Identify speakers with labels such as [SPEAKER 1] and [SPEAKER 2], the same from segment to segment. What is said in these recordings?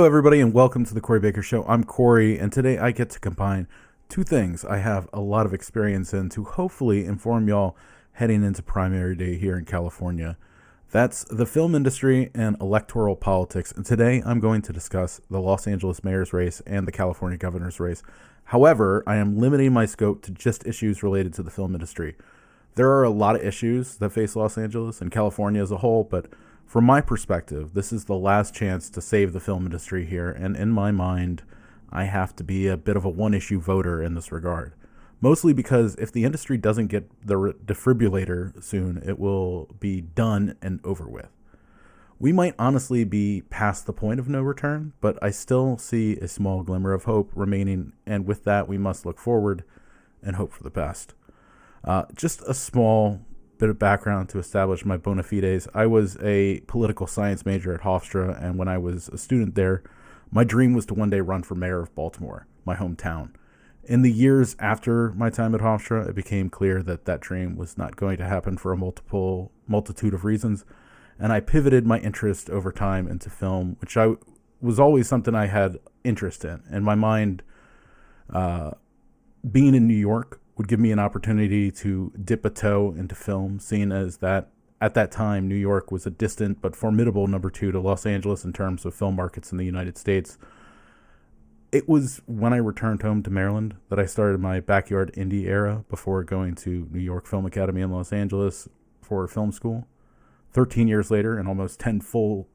[SPEAKER 1] Hello, everybody, and welcome to the Cory Baker Show. I'm Cory, and today I get to combine two things I have a lot of experience in to hopefully inform y'all heading into primary day here in California. That's the film industry and electoral politics, and today I'm going to discuss the Los Angeles mayor's race and the California governor's race. However, I am limiting my scope to just issues related to the film industry. There are a lot of issues that face Los Angeles and California as a whole, but from my perspective, this is the last chance to save the film industry here, and in my mind, I have to be a bit of a one-issue voter in this regard. Mostly because if the industry doesn't get the defibrillator soon, it will be done and over with. We might honestly be past the point of no return, but I still see a small glimmer of hope remaining, and with that, we must look forward and hope for the best. Just a small bit of background to establish my bona fides. I was a political science major at Hofstra, and when I was a student there, my dream was to one day run for mayor of Baltimore, my hometown. In the years after my time at Hofstra, it became clear that that dream was not going to happen for a multitude of reasons, and I pivoted my interest over time into film, which was always something I had interest in. In my mind, being in New York would give me an opportunity to dip a toe into film, seeing as that at that time, New York was a distant but formidable number two to Los Angeles in terms of film markets in the United States. It was when I returned home to Maryland that I started my backyard indie era before going to New York Film Academy in Los Angeles for film school. 13 years later, and almost 10 full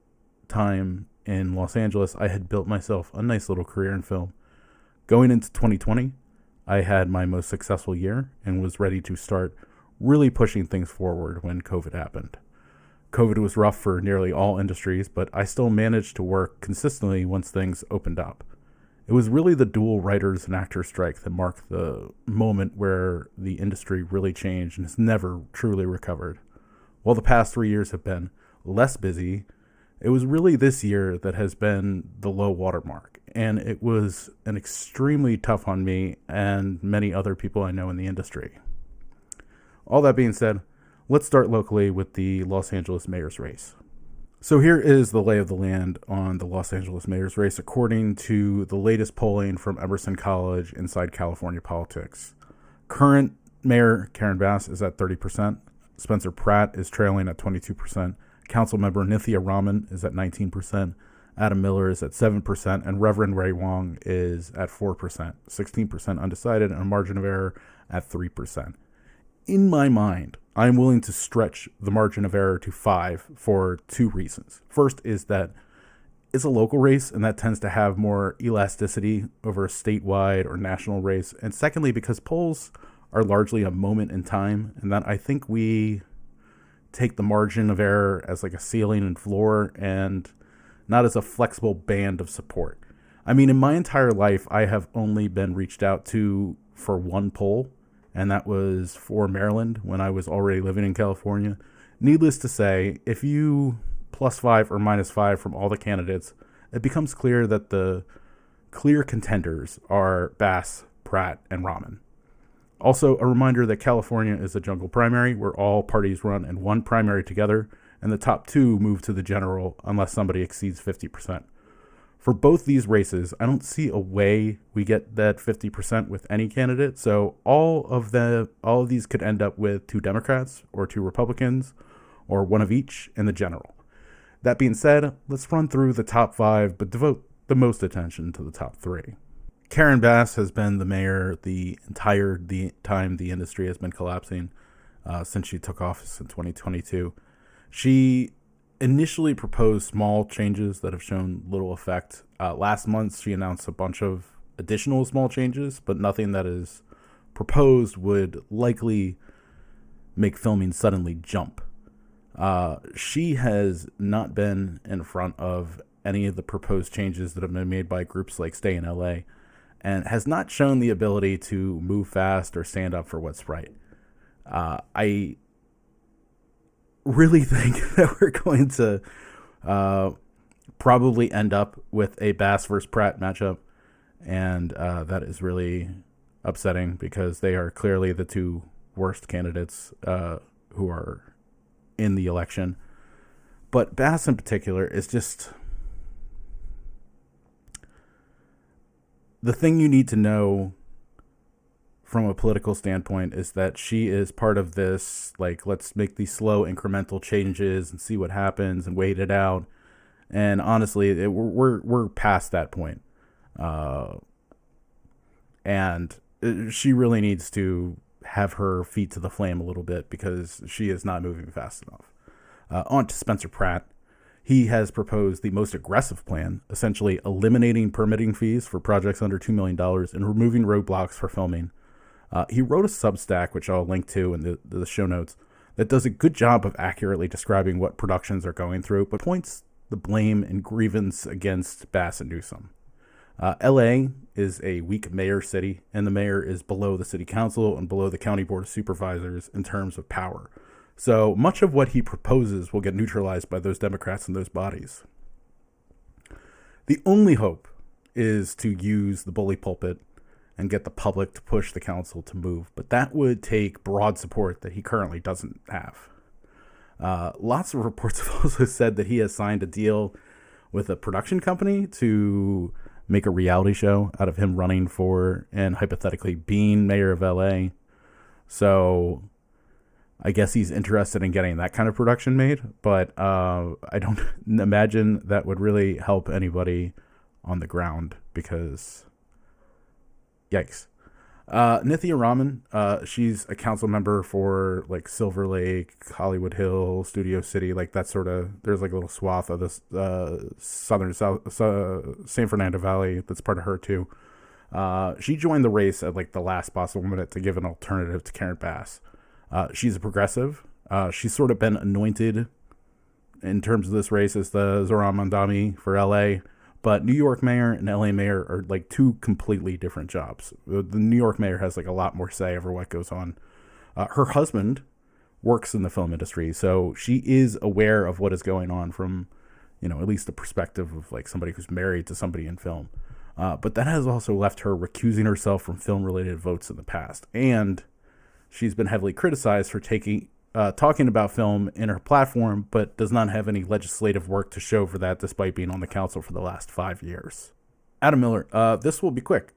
[SPEAKER 1] time in Los Angeles, I had built myself a nice little career in film. Going into 2020, I had my most successful year and was ready to start really pushing things forward when COVID happened. COVID was rough for nearly all industries, but I still managed to work consistently once things opened up. It was really the dual writers and actors strike that marked the moment where the industry really changed and has never truly recovered. While the past 3 years have been less busy, it was really this year that has been the low water mark. And it was an extremely tough on me and many other people I know in the industry. All that being said, let's start locally with the Los Angeles mayor's race. So here is the lay of the land on the Los Angeles mayor's race according to the latest polling from Emerson College inside California politics. Current mayor Karen Bass is at 30%. Spencer Pratt is trailing at 22%. Councilmember Nithya Raman is at 19%. Adam Miller is at 7%, and Reverend Ray Wong is at 4%, 16% undecided, and a margin of error at 3%. In my mind, I'm willing to stretch the margin of error to 5 for two reasons. First is that it's a local race, and that tends to have more elasticity over a statewide or national race. And secondly, because polls are largely a moment in time, and that I think we take the margin of error as like a ceiling and floor and not as a flexible band of support. I mean, in my entire life, I have only been reached out to for one poll, and that was for Maryland when I was already living in California. Needless to say, if you +5 or -5 from all the candidates, it becomes clear that the clear contenders are Bass, Pratt, and Raman. Also, a reminder that California is a jungle primary where all parties run in one primary together, and the top two move to the general unless somebody exceeds 50%. For both these races, I don't see a way we get that 50% with any candidate, so all of these could end up with 2 Democrats or 2 Republicans or one of each in the general. That being said, let's run through the top 5, but devote the most attention to the top 3. Karen Bass has been the mayor the entire time the industry has been collapsing since she took office in 2022. She initially proposed small changes that have shown little effect. Last month, she announced a bunch of additional small changes, but nothing that is proposed would likely make filming suddenly jump. She has not been in front of any of the proposed changes that have been made by groups like Stay in LA, and has not shown the ability to move fast or stand up for what's right. I really think that we're going to probably end up with a Bass versus Pratt matchup, and that is really upsetting because they are clearly the two worst candidates who are in the election. But Bass in particular is just the thing you need to know from a political standpoint is that she is part of this, like, let's make these slow incremental changes and see what happens and wait it out. And honestly, we're past that point. And she really needs to have her feet to the flame a little bit because she is not moving fast enough. On to Spencer Pratt. He has proposed the most aggressive plan, essentially eliminating permitting fees for projects under $2 million and removing roadblocks for filming. He wrote a Substack, which I'll link to in the show notes, that does a good job of accurately describing what productions are going through, but points the blame and grievance against Bass and Newsom. LA is a weak mayor city, and the mayor is below the city council and below the county board of supervisors in terms of power. So much of what he proposes will get neutralized by those Democrats and those bodies. The only hope is to use the bully pulpit and get the public to push the council to move, but that would take broad support that he currently doesn't have. Lots of reports have also said that he has signed a deal with a production company to make a reality show out of him running for and hypothetically being mayor of LA. So I guess he's interested in getting that kind of production made, but I don't imagine that would really help anybody on the ground because yikes. Nithya Raman, she's a council member for like Silver Lake, Hollywood Hill, Studio City, like that sort of, there's like a little swath of this southern San Fernando Valley that's part of her too. She joined the race at like the last possible minute to give an alternative to Karen Bass. She's a progressive. She's sort of been anointed in terms of this race as the Zohran Mamdani for LA. But New York mayor and LA mayor are like two completely different jobs. The New York mayor has like a lot more say over what goes on. Her husband works in the film industry, so she is aware of what is going on from, at least the perspective of like somebody who's married to somebody in film. But that has also left her recusing herself from film-related votes in the past. And she's been heavily criticized for talking about film in her platform, but does not have any legislative work to show for that, despite being on the council for the last 5 years. Adam Miller, this will be quick.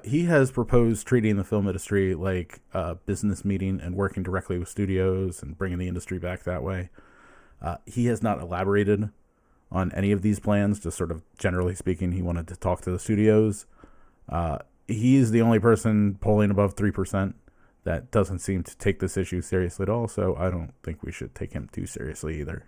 [SPEAKER 1] He has proposed treating the film industry like a business meeting and working directly with studios and bringing the industry back that way. He has not elaborated on any of these plans, just sort of generally speaking, he wanted to talk to the studios. He is the only person polling above 3%. That doesn't seem to take this issue seriously at all, so I don't think we should take him too seriously either.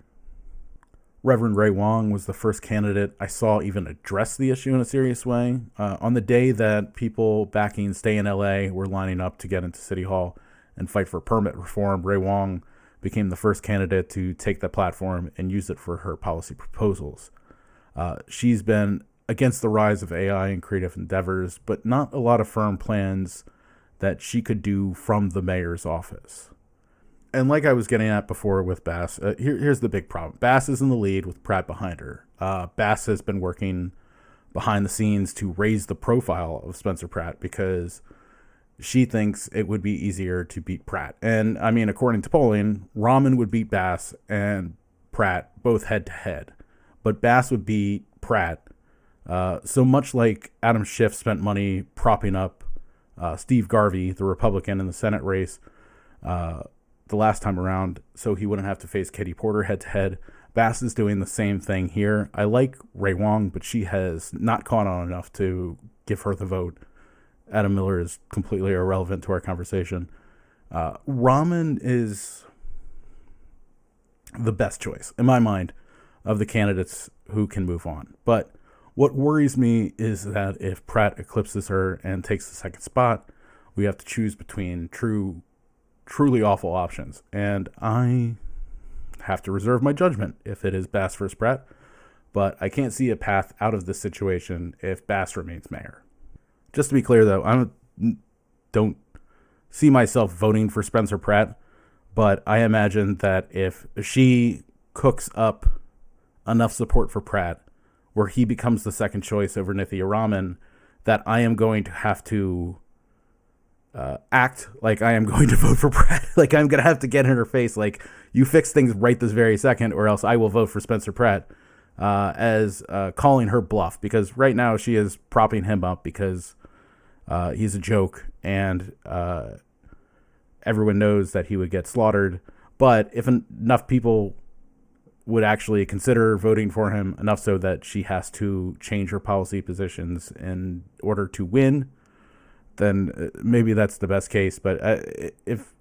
[SPEAKER 1] Reverend Ray Wong was the first candidate I saw even address the issue in a serious way. On the day that people backing Stay in LA were lining up to get into City Hall and fight for permit reform, Ray Wong became the first candidate to take that platform and use it for her policy proposals. She's been against the rise of AI and creative endeavors, but not a lot of firm plans that she could do from the mayor's office. And like I was getting at before with Bass, here's the big problem. Bass is in the lead with Pratt behind her. Bass has been working behind the scenes to raise the profile of Spencer Pratt because she thinks it would be easier to beat Pratt. And I mean, according to polling, Raman would beat Bass and Pratt both head to head. But Bass would beat Pratt. So much like Adam Schiff spent money propping up Steve Garvey, the Republican in the Senate race, the last time around, so he wouldn't have to face Katie Porter head-to-head. Bass is doing the same thing here. I like Ray Wong, but she has not caught on enough to give her the vote. Adam Miller is completely irrelevant to our conversation. Raman is the best choice, in my mind, of the candidates who can move on. But what worries me is that if Pratt eclipses her and takes the second spot, we have to choose between truly awful options. And I have to reserve my judgment if it is Bass versus Pratt. But I can't see a path out of this situation if Bass remains mayor. Just to be clear, though, I don't see myself voting for Spencer Pratt. But I imagine that if she cooks up enough support for Pratt, where he becomes the second choice over Nithya Raman, that I am going to have to act like I am going to vote for Pratt. Like I'm going to have to get in her face, like, you fix things right this very second, or else I will vote for Spencer Pratt. as calling her bluff, because right now she is propping him up because he's a joke, and everyone knows that he would get slaughtered. But if enough people would actually consider voting for him, enough so that she has to change her policy positions in order to win, then maybe that's the best case. But if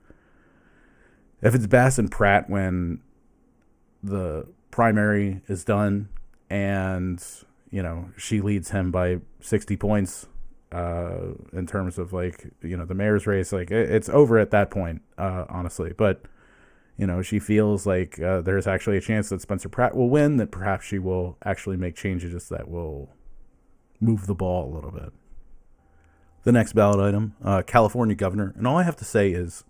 [SPEAKER 1] it's Bass and Pratt when the primary is done and, you know, she leads him by 60 points in terms of, like, you know, the mayor's race, like, it's over at that point, honestly. But, you know, she feels like there's actually a chance that Spencer Pratt will win, that perhaps she will actually make changes that will move the ball a little bit. The next ballot item, California governor. And all I have to say is,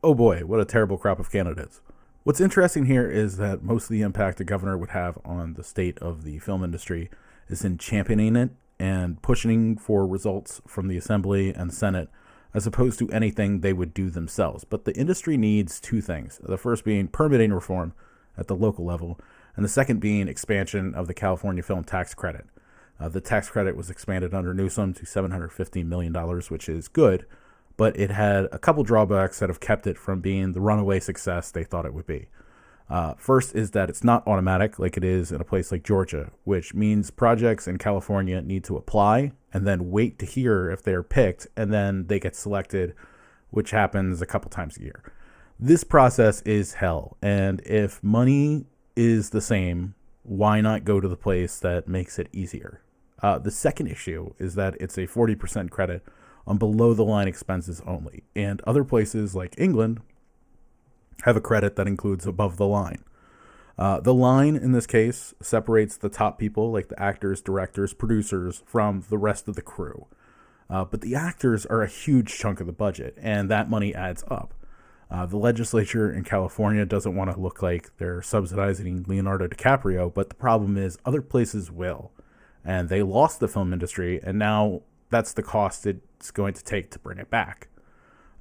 [SPEAKER 1] oh boy, what a terrible crop of candidates. What's interesting here is that most of the impact the governor would have on the state of the film industry is in championing it and pushing for results from the Assembly and Senate, as opposed to anything they would do themselves. But the industry needs two things. The first being permitting reform at the local level, and the second being expansion of the California film tax credit. The tax credit was expanded under Newsom to $750 million, which is good, but it had a couple drawbacks that have kept it from being the runaway success they thought it would be. First is that it's not automatic like it is in a place like Georgia, which means projects in California need to apply and then wait to hear if they're picked, and then they get selected, which happens a couple times a year. This process is hell, and if money is the same, why not go to the place that makes it easier? The second issue is that it's a 40% credit on below-the-line expenses only, and other places like England have a credit that includes above the line. The line, in this case, separates the top people, like the actors, directors, producers, from the rest of the crew. But the actors are a huge chunk of the budget, and that money adds up. The legislature in California doesn't want to look like they're subsidizing Leonardo DiCaprio, but the problem is other places will. And they lost the film industry, and now that's the cost it's going to take to bring it back.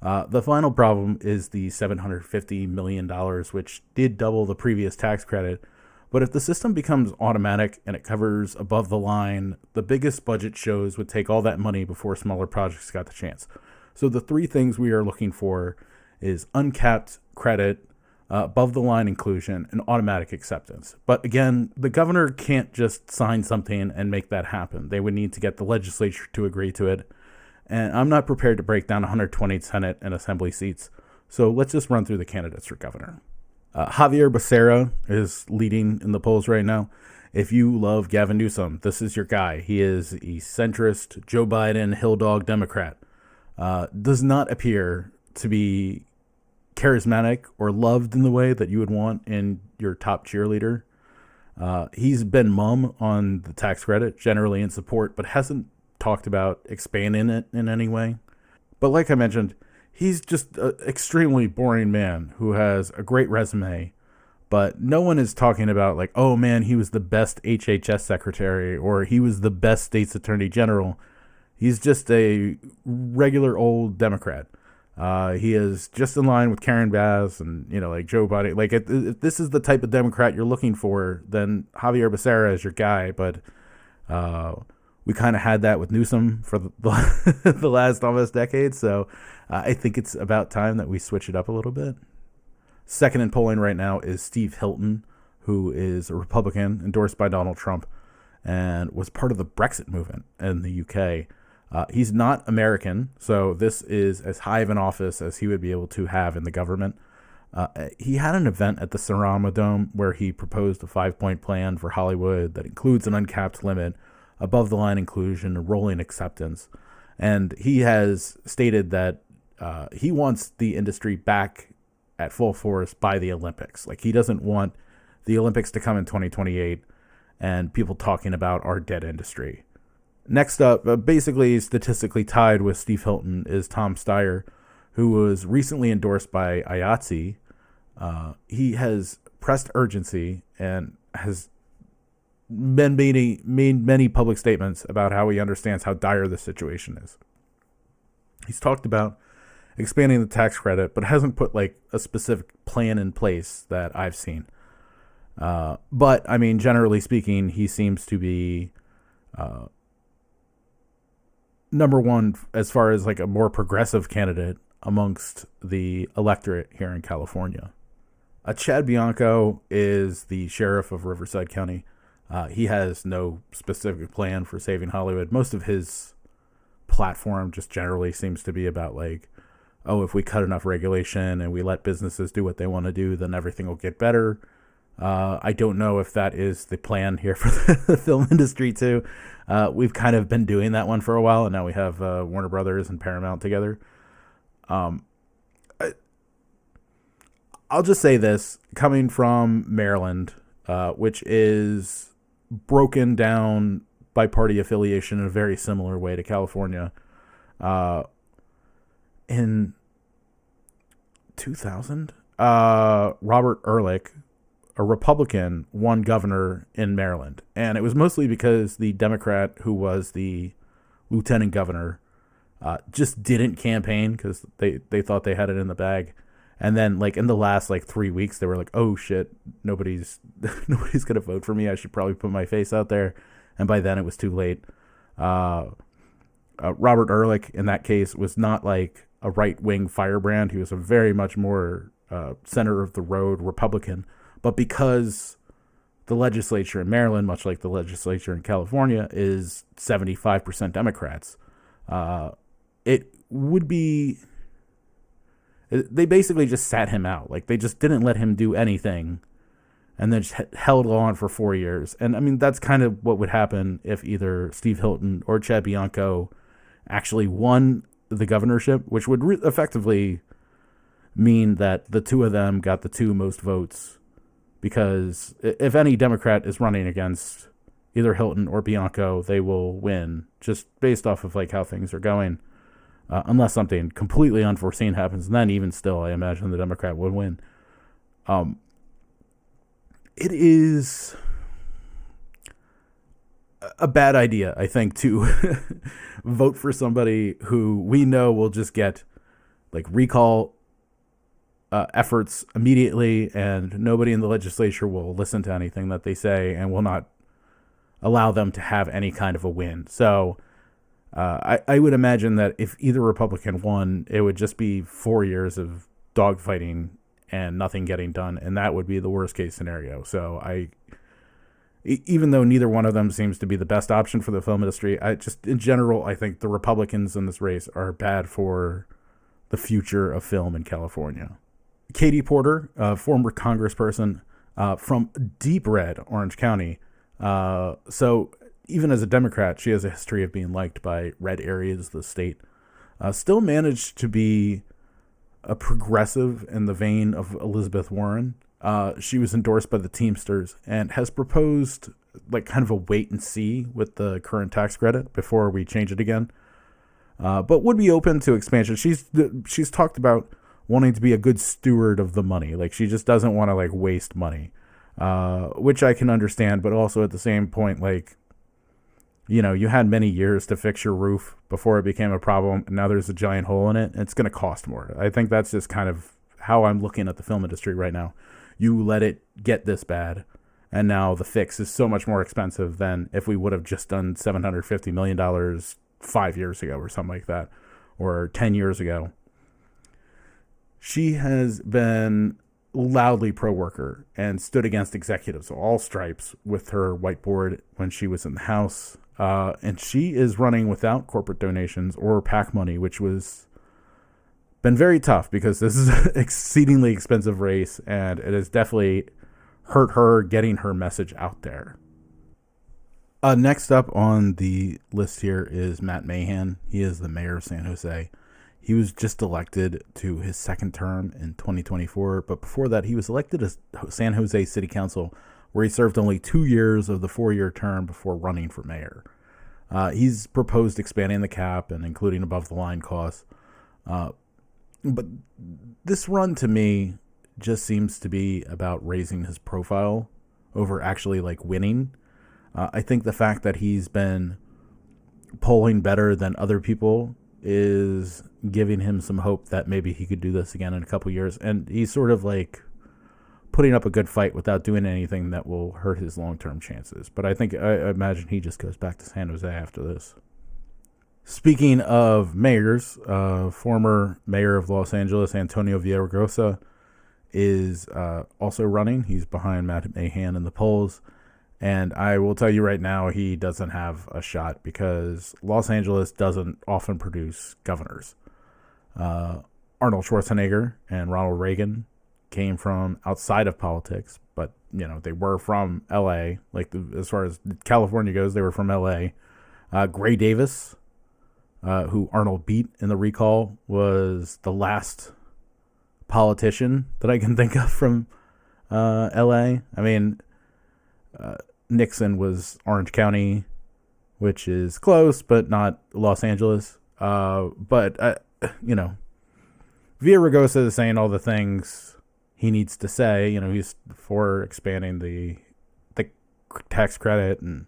[SPEAKER 1] The final problem is the $750 million, which did double the previous tax credit. But if the system becomes automatic and it covers above the line, the biggest budget shows would take all that money before smaller projects got the chance. So the three things we are looking for is uncapped credit, above the line inclusion, and automatic acceptance. But again, the governor can't just sign something and make that happen. They would need to get the legislature to agree to it. And I'm not prepared to break down 120 Senate and Assembly seats. So let's just run through the candidates for governor. Xavier Becerra is leading in the polls right now. If you love Gavin Newsom, this is your guy. He is a centrist, Joe Biden, Hill Dog Democrat. Does not appear to be charismatic or loved in the way that you would want in your top cheerleader. He's been mum on the tax credit, generally in support, but hasn't talked about expanding it in any way. But like I mentioned, he's just an extremely boring man who has a great resume, but no one is talking about, like, oh man, he was the best HHS secretary, or he was the best state's attorney general. He's just a regular old Democrat. He is just in line with Karen Bass and, you know, like Joe Biden. Like, if this is the type of Democrat you're looking for, then Xavier Becerra is your guy. But we kind of had that with Newsom for the last almost decade. So I think it's about time that we switch it up a little bit. Second in polling right now is Steve Hilton, who is a Republican endorsed by Donald Trump and was part of the Brexit movement in the UK. He's not American, so this is as high of an office as he would be able to have in the government. He had an event at the Cerama Dome where he proposed a 5-point plan for Hollywood that includes an uncapped limit, above-the-line inclusion, and rolling acceptance. And he has stated that he wants the industry back at full force by the Olympics. Like, he doesn't want the Olympics to come in 2028 and people talking about our dead industry. Next up, basically statistically tied with Steve Hilton, is Tom Steyer, who was recently endorsed by IATSE. He has pressed urgency and has made many public statements about how he understands how dire the situation is. He's talked about expanding the tax credit, but hasn't put like a specific plan in place that I've seen. But I mean, generally speaking, he seems to be number one as far as like a more progressive candidate amongst the electorate here in California. Chad Bianco is the sheriff of Riverside County. He has no specific plan for saving Hollywood. Most of his platform just generally seems to be about like, oh, if we cut enough regulation and we let businesses do what they want to do, then everything will get better. I don't know if that is the plan here for the film industry too. We've kind of been doing that one for a while, and now we have Warner Brothers and Paramount together. I'll just say this, coming from Maryland, which is broken down by party affiliation in a very similar way to California. In 2000, Robert Ehrlich, a Republican, won governor in Maryland. And it was mostly because the Democrat who was the lieutenant governor just didn't campaign because they thought they had it in the bag. And then, like, in the last, 3 weeks, they were like, oh, shit, nobody's going to vote for me. I should probably put my face out there. And by then, it was too late. Robert Ehrlich, in that case, was not, like, a right-wing firebrand. He was a very much more center-of-the-road Republican. But because the legislature in Maryland, much like the legislature in California, is 75% Democrats, it would be... They basically just sat him out. Like, they just didn't let him do anything and then just held on for 4 years. And, I mean, that's kind of what would happen if either Steve Hilton or Chad Bianco actually won the governorship, which would effectively mean that the two of them got the two most votes. Because if any Democrat is running against either Hilton or Bianco, they will win just based off of, like, how things are going. Unless something completely unforeseen happens, and then even still, I imagine the Democrat would win. It is a bad idea, I think, to vote for somebody who we know will just get like recall efforts immediately, and nobody in the legislature will listen to anything that they say and will not allow them to have any kind of a win. So I would imagine that if either Republican won, it would just be 4 years of dogfighting and nothing getting done, and that would be the worst case scenario. So even though neither one of them seems to be the best option for the film industry, in general, I think the Republicans in this race are bad for the future of film in California. Katie Porter, a former congressperson from deep red Orange County, so even as a Democrat, she has a history of being liked by red areas of the state. Still managed to be a progressive in the vein of Elizabeth Warren. She was endorsed by the Teamsters and has proposed like kind of a wait and see with the current tax credit before we change it again. But would be open to expansion. She's talked about wanting to be a good steward of the money. Like, she just doesn't want to like waste money, which I can understand. But also at the same point, like, you know, you had many years to fix your roof before it became a problem, and now there's a giant hole in it. It's going to cost more. I think that's just kind of how I'm looking at the film industry right now. You let it get this bad, and now the fix is so much more expensive than if we would have just done $750 million 5 years ago or something like that, or 10 years ago. She has been loudly pro-worker and stood against executives of all stripes with her whiteboard when she was in the House. And she is running without corporate donations or PAC money, which was been very tough because this is an exceedingly expensive race, and it has definitely hurt her getting her message out there. Next up on the list here is Matt Mahan. He is the mayor of San Jose. He was just elected to his second term in 2024, but before that, he was elected to San Jose City Council, where he served only 2 years of the 4-year term before running for mayor. He's proposed expanding the cap and including above-the-line costs. But this run, to me, just seems to be about raising his profile over actually, like, winning. I think the fact that he's been polling better than other people is giving him some hope that maybe he could do this again in a couple years. And he's sort of, like, putting up a good fight without doing anything that will hurt his long-term chances. But I imagine he just goes back to San Jose after this. Speaking of mayors, former mayor of Los Angeles, Antonio Villaraigosa, is also running. He's behind Matt Mahan in the polls. And I will tell you right now, he doesn't have a shot because Los Angeles doesn't often produce governors. Arnold Schwarzenegger and Ronald Reagan came from outside of politics, but, they were from L.A. As far as California goes, they were from L.A. Gray Davis, who Arnold beat in the recall, was the last politician that I can think of from L.A. I mean, Nixon was Orange County, which is close, but not Los Angeles. Villaraigosa is saying all the things he needs to say. He's for expanding the tax credit and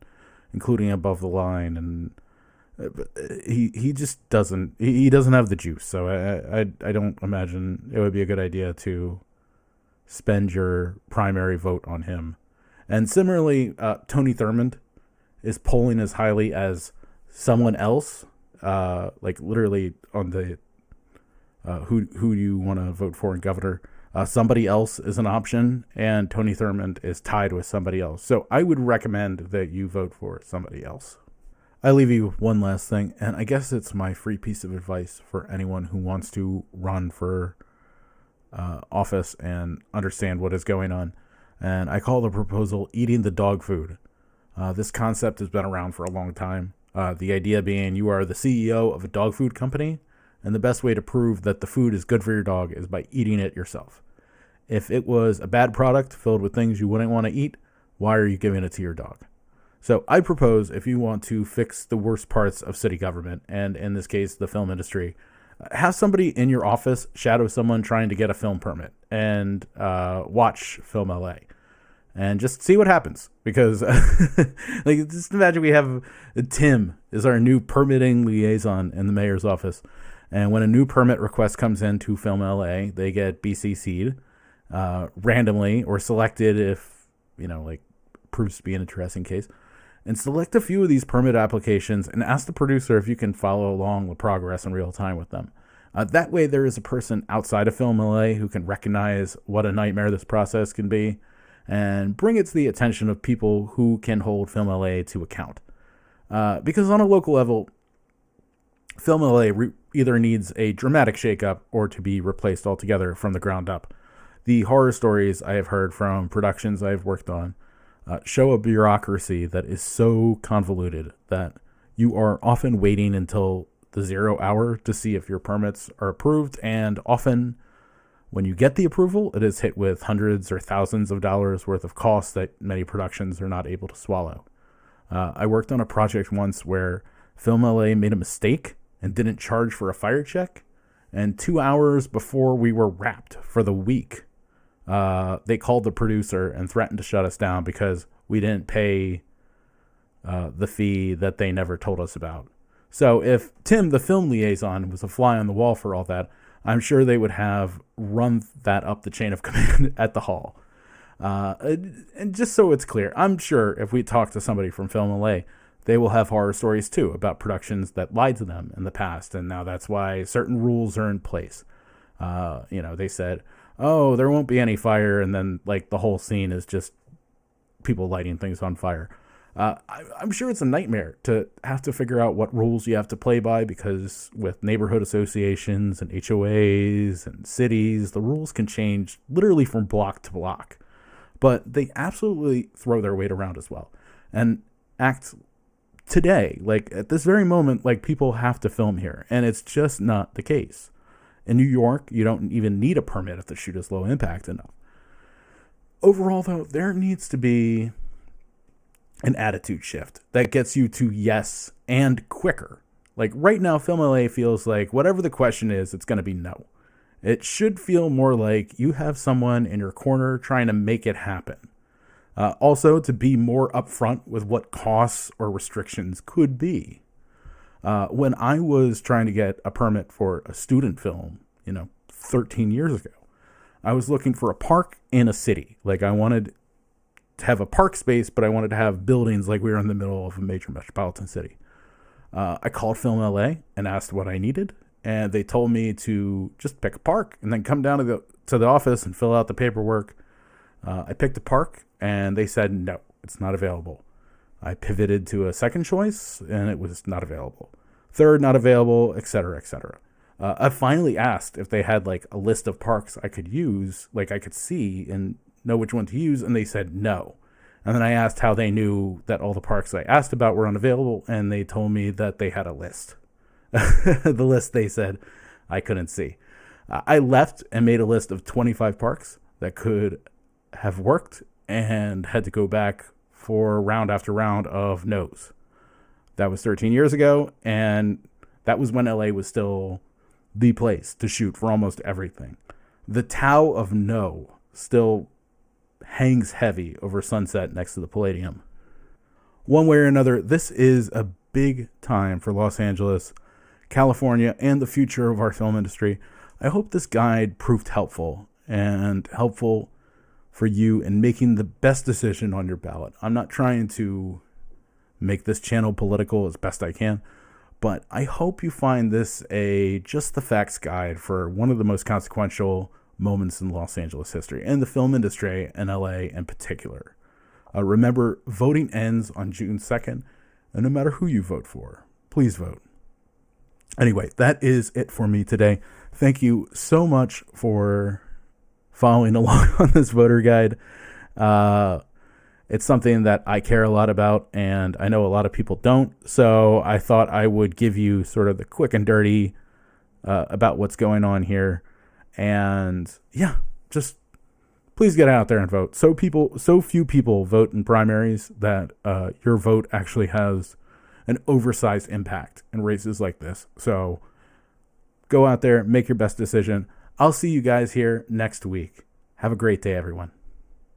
[SPEAKER 1] including above the line, and he just doesn't. He doesn't have the juice. So I don't imagine it would be a good idea to spend your primary vote on him. And similarly, Tony Thurmond is polling as highly as someone else, literally on the who you want to vote for in governor. Somebody else is an option, and Tony Thurmond is tied with somebody else. So I would recommend that you vote for somebody else. I leave you with one last thing, and I guess it's my free piece of advice for anyone who wants to run for office and understand what is going on. And I call the proposal eating the dog food. This concept has been around for a long time. The idea being you are the CEO of a dog food company, and the best way to prove that the food is good for your dog is by eating it yourself. If it was a bad product filled with things you wouldn't want to eat, why are you giving it to your dog? So I propose if you want to fix the worst parts of city government, and in this case, the film industry, have somebody in your office shadow someone trying to get a film permit and watch Film LA and just see what happens. Because just imagine we have Tim is our new permitting liaison in the mayor's office. And when a new permit request comes in to Film LA, they get BCC'd randomly or selected if, proves to be an interesting case. And select a few of these permit applications and ask the producer if you can follow along the progress in real time with them. That way there is a person outside of Film LA who can recognize what a nightmare this process can be and bring it to the attention of people who can hold Film LA to account. Because on a local level, Film LA either needs a dramatic shakeup or to be replaced altogether from the ground up. The horror stories I have heard from productions I've worked on show a bureaucracy that is so convoluted that you are often waiting until the 0 hour to see if your permits are approved, and often when you get the approval, it is hit with hundreds or thousands of dollars worth of costs that many productions are not able to swallow. I worked on a project once where Film LA made a mistake and didn't charge for a fire check, and 2 hours before we were wrapped for the week, they called the producer and threatened to shut us down because we didn't pay the fee that they never told us about. So if Tim, the film liaison, was a fly on the wall for all that, I'm sure they would have run that up the chain of command at the hall. And just so it's clear, I'm sure if we talk to somebody from Film LA, they will have horror stories too about productions that lied to them in the past, and now that's why certain rules are in place. They said, oh, there won't be any fire, and then the whole scene is just people lighting things on fire. I'm sure it's a nightmare to have to figure out what rules you have to play by, because with neighborhood associations and HOAs and cities, the rules can change literally from block to block. But they absolutely throw their weight around as well and act today, at this very moment, people have to film here, and it's just not the case. In New York, you don't even need a permit if the shoot is low impact enough. Overall, though, there needs to be an attitude shift that gets you to yes and quicker. Right now, Film LA feels like whatever the question is, it's going to be no. It should feel more like you have someone in your corner trying to make it happen. Also, to be more upfront with what costs or restrictions could be. When I was trying to get a permit for a student film, 13 years ago, I was looking for a park in a city. Like, I wanted to have a park space, but I wanted to have buildings like we were in the middle of a major metropolitan city. I called Film LA and asked what I needed, and they told me to just pick a park and then come down to the office and fill out the paperwork. I picked a park, and they said, no, it's not available. I pivoted to a second choice, and it was not available. Third, not available, et cetera, et cetera. I finally asked if they had like a list of parks I could use, like I could see and know which one to use, and they said no. And then I asked how they knew that all the parks I asked about were unavailable, and they told me that they had a list. The list they said I couldn't see. I left and made a list of 25 parks that could have worked and had to go back for round after round of no's. That was 13 years ago, and that was when LA was still the place to shoot for almost everything. The Tau of no still hangs heavy over Sunset next to the Palladium. One way or another, this is a big time for Los Angeles, California, and the future of our film industry. I hope this guide proved helpful for you in making the best decision on your ballot. I'm not trying to make this channel political as best I can, but I hope you find this a just the facts guide for one of the most consequential moments in Los Angeles history and the film industry in LA in particular. Remember, voting ends on June 2nd, and no matter who you vote for, please vote. Anyway, that is it for me today. Thank you so much for following along on this voter guide. It's something that I care a lot about, and I know a lot of people don't. So I thought I would give you sort of the quick and dirty about what's going on here. And yeah, just please get out there and vote. So few people vote in primaries that your vote actually has an oversized impact in races like this. So go out there, make your best decision. I'll see you guys here next week. Have a great day, everyone.